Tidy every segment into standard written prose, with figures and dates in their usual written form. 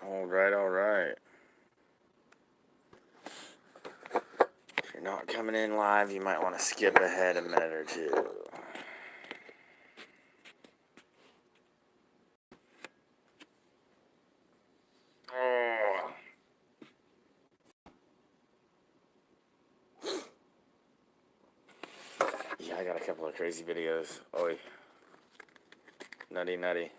All right, all right. If you're not coming in live, you might want to skip ahead a minute or two. Oh. Yeah, I got a couple of crazy videos. Oi. Nutty, nutty.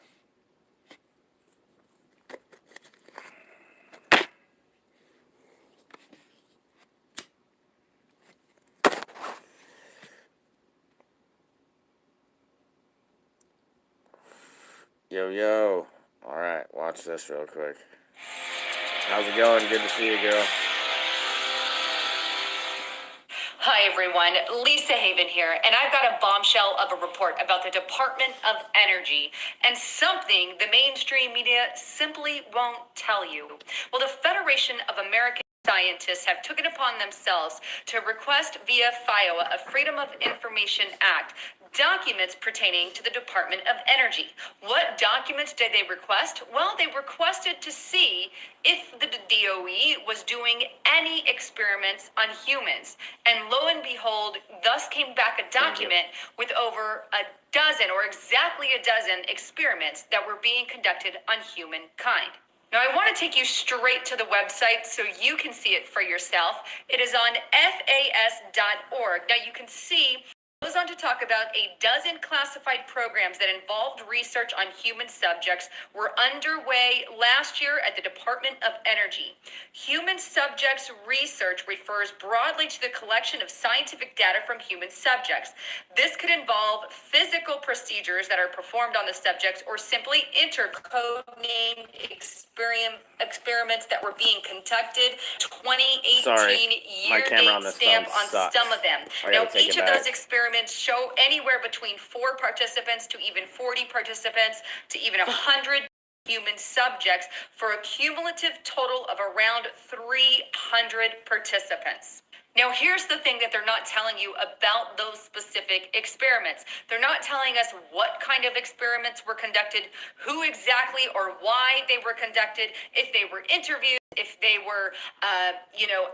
Yo, yo. All right, watch this real quick. How's it going? Good to see you, girl. Hi, everyone. Lisa Haven here, and I've got a bombshell of a report about the Department of Energy and something the mainstream media simply won't tell you. Well, the Federation of American Scientists have taken it upon themselves to request via FIOA, a Freedom of Information Act, documents pertaining to the Department of Energy. What documents did they request? Well, they requested to see if the DOE was doing any experiments on humans. And lo and behold, thus came back a document with over a dozen, or exactly a dozen, experiments that were being conducted on humankind. Now, I want to take you straight to the website so you can see it for yourself. It is on fas.org. Now, you can see goes on to talk about a dozen classified programs that involved research on human subjects were underway last year at the Department of Energy. Human subjects research refers broadly to the collection of scientific data from human subjects. This could involve physical procedures that are performed on the subjects or simply code-named experiments that were being conducted. 2018 year-date stamp on some of them. Now, each of those experiments show anywhere between 4 participants to even 40 participants to even 100 human subjects for a cumulative total of around 300 participants. Now, here's the thing that they're not telling you about those specific experiments. They're not telling us what kind of experiments were conducted, who exactly or why they were conducted, if they were interviewed, if they were,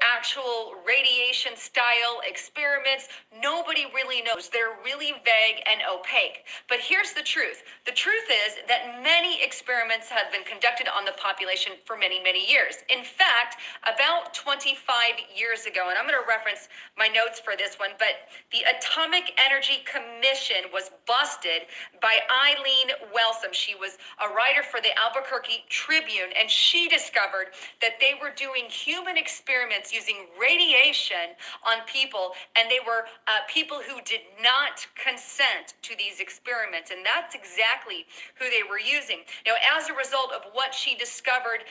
actual radiation style experiments. Nobody really knows. They're really vague and opaque. But here's the truth. The truth is that many experiments have been conducted on the population for many, many years. In fact, about 25 years ago, and I'm going to reference my notes for this one, but the Atomic Energy Commission was busted by Eileen Wellsome. She was a writer for the Albuquerque Tribune, and she discovered that they were doing human experiments using radiation on people, and they were people who did not consent to these experiments, and that's exactly who they were using. Now, as a result of what she discovered,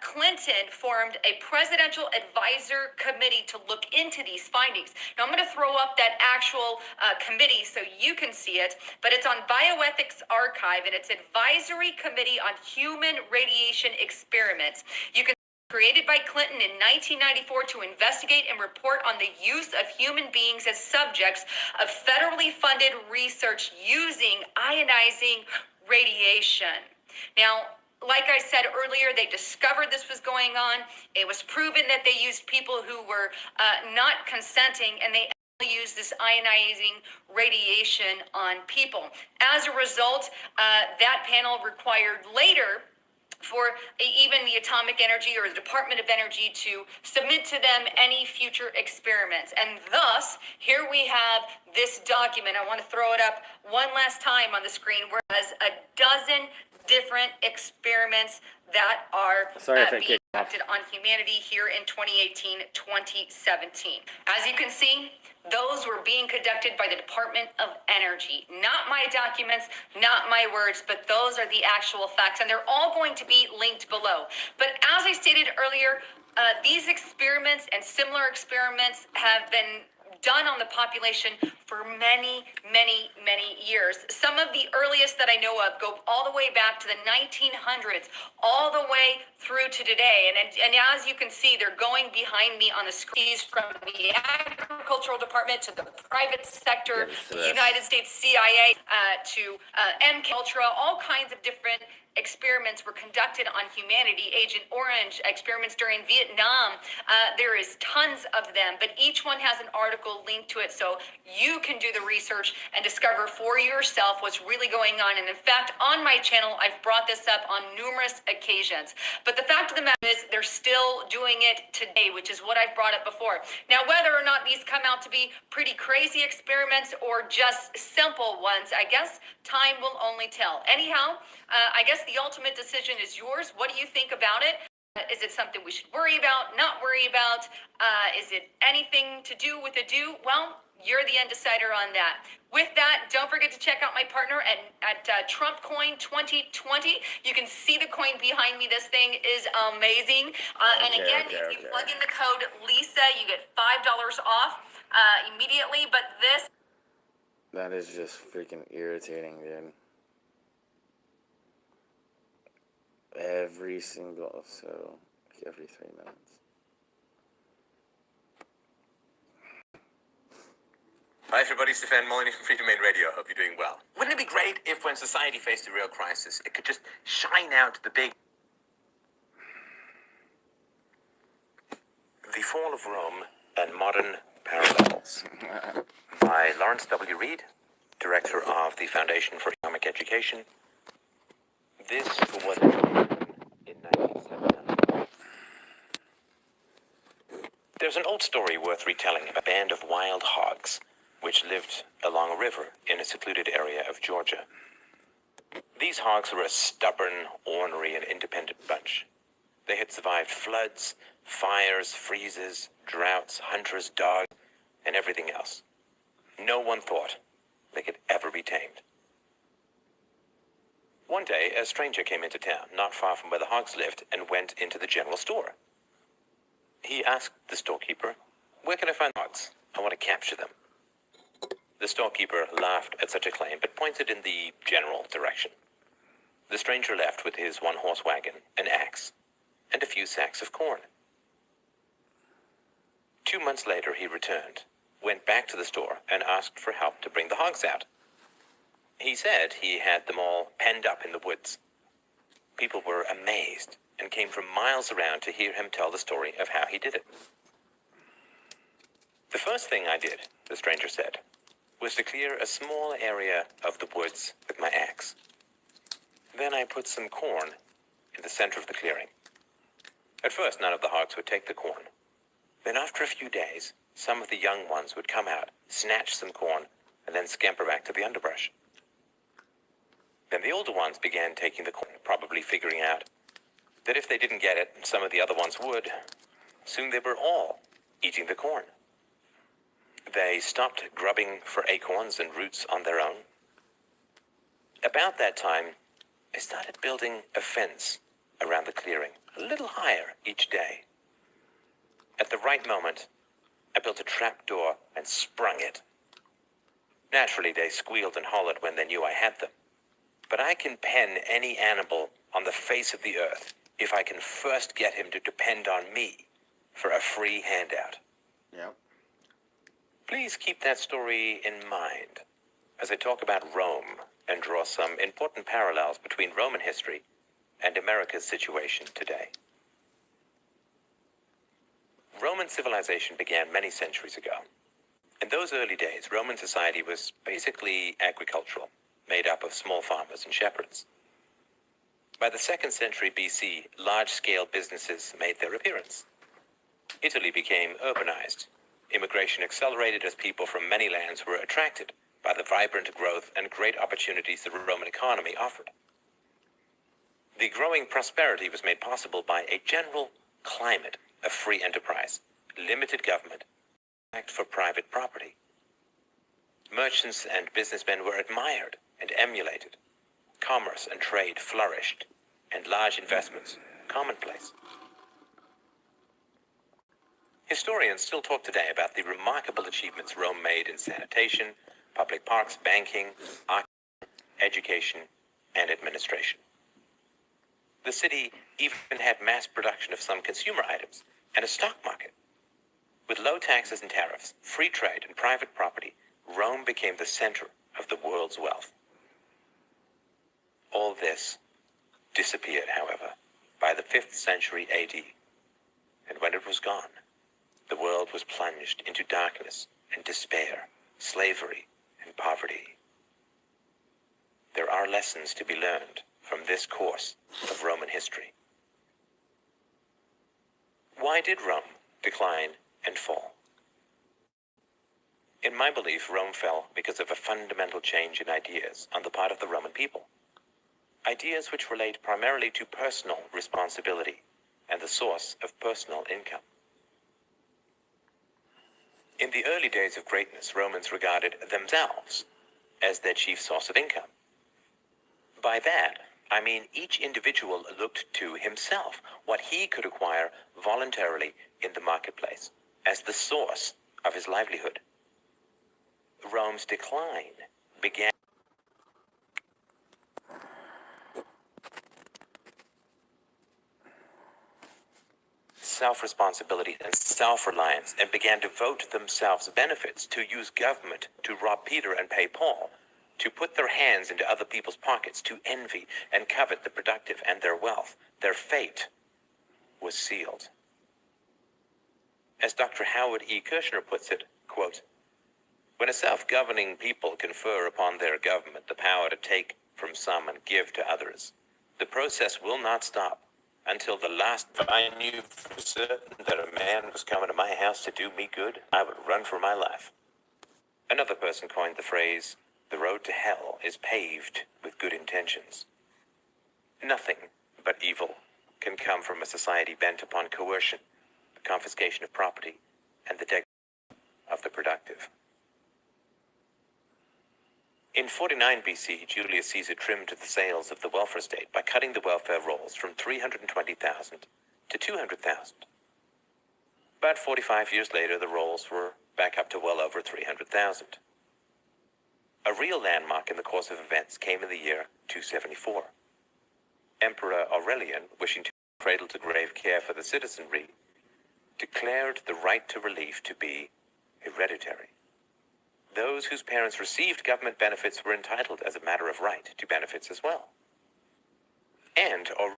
Clinton formed a presidential advisor committee to look into these findings. Now, I'm going to throw up that actual committee so you can see it, but it's on Bioethics Archive, and it's Advisory Committee on Human Radiation Experiments. You can created by Clinton in 1994 to investigate and report on the use of human beings as subjects of federally funded research using ionizing radiation. Now, like I said earlier, they discovered this was going on. It was proven that they used people who were not consenting, and they use this ionizing radiation on people. As a result, that panel required later for even the Atomic Energy or the Department of Energy to submit to them any future experiments. And thus, here we have this document. I want to throw it up one last time on the screen, where it has a dozen different experiments that are being conducted on humanity here in 2018-2017. As you can see, those were being conducted by the Department of Energy. Not my documents, not my words, but those are the actual facts, and they're all going to be linked below. But as I stated earlier, these experiments and similar experiments have been done on the population for many, many, many years. Some of the earliest that I know of go all the way back to the 1900s, all the way through to today. And as you can see, they're going behind me on the screens, from the Agricultural Department to the private sector, the United States CIA, to MK Ultra, all kinds of different experiments experiments were conducted on humanity. Agent Orange, experiments during Vietnam. There is tons of them, but each one has an article linked to it, so you can do the research and discover for yourself what's really going on. And in fact, on my channel, I've brought this up on numerous occasions. But the fact of the matter is, they're still doing it today, which is what I've brought up before. Now, whether or not these come out to be pretty crazy experiments or just simple ones, I guess time will only tell. Anyhow, I guess the ultimate decision is yours. What do you think about it? Is it something we should worry about, not worry about? Is it anything to do with a do? Well, you're the end decider on that. With that, don't forget to check out my partner at Trump Coin 2020. You can see the coin behind me. This thing is amazing. And again, if you plug in the code Lisa, you get $5 off immediately. But this... That is just freaking irritating, dude. Every 3 minutes. Hi everybody, Stefan Molyneux from Freedom Main Radio. Hope you're doing well. Wouldn't it be great if when society faced a real crisis, it could just shine out the big... The Fall of Rome and Modern Parallels by Lawrence W. Reed, Director of the Foundation for Economic Education. This was in 1979. There's an old story worth retelling about a band of wild hogs which lived along a river in a secluded area of Georgia. These hogs were a stubborn, ornery, and independent bunch. They had survived floods, fires, freezes, droughts, hunters, dogs, and everything else. No one thought they could ever be tamed. One day, a stranger came into town, not far from where the hogs lived, and went into the general store. He asked the storekeeper, "Where can I find hogs? I want to capture them." The storekeeper laughed at such a claim, but pointed in the general direction. The stranger left with his one-horse wagon, an axe, and a few sacks of corn. 2 months later, he returned, went back to the store, and asked for help to bring the hogs out. He said he had them all penned up in the woods. People were amazed and came from miles around to hear him tell the story of how he did it. "The first thing I did," the stranger said, "was to clear a small area of the woods with my axe. Then I put some corn in the center of the clearing. At first, none of the hogs would take the corn. Then after a few days, some of the young ones would come out, snatch some corn, and then scamper back to the underbrush. Then the older ones began taking the corn, probably figuring out that if they didn't get it, some of the other ones would. Soon they were all eating the corn. They stopped grubbing for acorns and roots on their own. About that time, I started building a fence around the clearing, a little higher each day. At the right moment, I built a trap door and sprung it. Naturally, they squealed and hollered when they knew I had them. But I can pen any animal on the face of the earth if I can first get him to depend on me for a free handout. Yep. Please keep that story in mind as I talk about Rome and draw some important parallels between Roman history and America's situation today. Roman civilization began many centuries ago. In those early days, Roman society was basically agricultural, made up of small farmers and shepherds. By the 2nd century BC, large-scale businesses made their appearance. Italy became urbanized. Immigration accelerated as people from many lands were attracted by the vibrant growth and great opportunities the Roman economy offered. The growing prosperity was made possible by a general climate of free enterprise, limited government, respect for private property. Merchants and businessmen were admired and emulated. Commerce and trade flourished, and large investments commonplace. Historians still talk today about the remarkable achievements Rome made in sanitation, public parks, banking, education, and administration. The city even had mass production of some consumer items and a stock market. With low taxes and tariffs, free trade, and private property, Rome became the center of the world's wealth. All this disappeared, however, by the 5th century AD, and when it was gone, the world was plunged into darkness and despair, slavery and poverty. There are lessons to be learned from this course of Roman history. Why did Rome decline and fall? In my belief, Rome fell because of a fundamental change in ideas on the part of the Roman people. Ideas which relate primarily to personal responsibility and the source of personal income. In the early days of greatness, Romans regarded themselves as their chief source of income. By that, I mean each individual looked to himself, what he could acquire voluntarily in the marketplace, as the source of his livelihood. Rome's decline began self-responsibility and self-reliance and began to vote themselves benefits, to use government to rob Peter and pay Paul, to put their hands into other people's pockets, to envy and covet the productive and their wealth. Their fate was sealed. As Dr. Howard E. Kirshner puts it, quote, "When a self-governing people confer upon their government the power to take from some and give to others, the process will not stop until the last. If I knew for certain that a man was coming to my house to do me good, I would run for my life." Another person coined the phrase, "The road to hell is paved with good intentions." Nothing but evil can come from a society bent upon coercion, the confiscation of property, and the degradation of the productive. In 49 BC, Julius Caesar trimmed the sails of the welfare state by cutting the welfare rolls from 320,000 to 200,000. About 45 years later, the rolls were back up to well over 300,000. A real landmark in the course of events came in the year 274. Emperor Aurelian, wishing to cradle-to-grave care for the citizenry, declared the right to relief to be hereditary. Those whose parents received government benefits were entitled as a matter of right to benefits as well. And